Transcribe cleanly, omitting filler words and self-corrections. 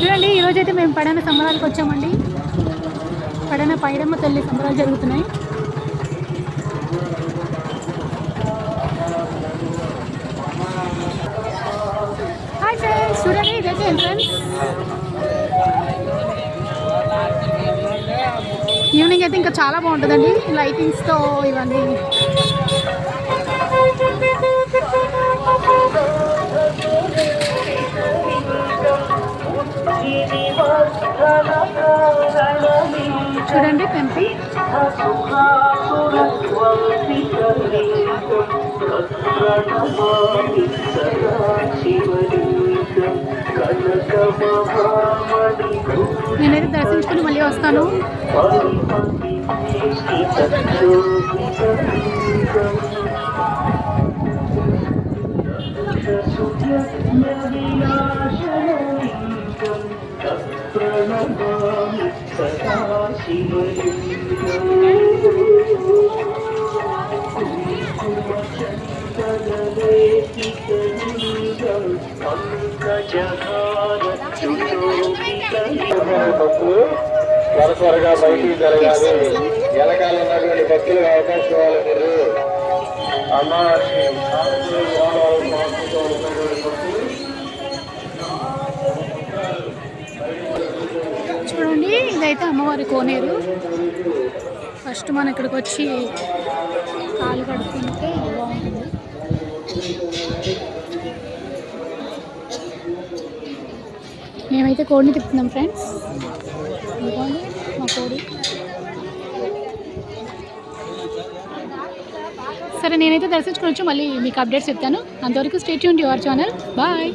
చూడండి ఈరోజైతే మేము పడన సంబరాలకు వచ్చామండి. పడన పైడమ్మ తల్లి సంబరాలు జరుగుతున్నాయి. హాయ్ ఫ్రెండ్స్, చూడండి ఇదైతే ఎంట్రన్స్. ఈవినింగ్ అయితే ఇంకా చాలా బాగుంటుందండి లైటింగ్స్తో ఇవన్నీ. చూడండి టెంపుల్. నేనైతే దర్శించుకుని మళ్ళీ వస్తాను. త్వరగా బయటికి జరగాలి. వెనకాల ఉన్నటువంటి భక్తులకు అవకాశం ఇవ్వాలి. మీరు అమ్మా చూడండి ఇదైతే అమ్మవారి కోనేరు. ఫస్ట్ మనం ఇక్కడికి వచ్చి కాలు కడుక్కుంటే బాగుంటుంది. మేమైతే కోడిని తిప్పుతున్నాం ఫ్రెండ్స్. ఇదిగోండి మా కోడి. సరే నేనైతే దర్శించుకోవచ్చు, మళ్ళీ మీకు అప్డేట్స్ చెప్తాను. అంతవరకు stay tuned to your channel. Bye.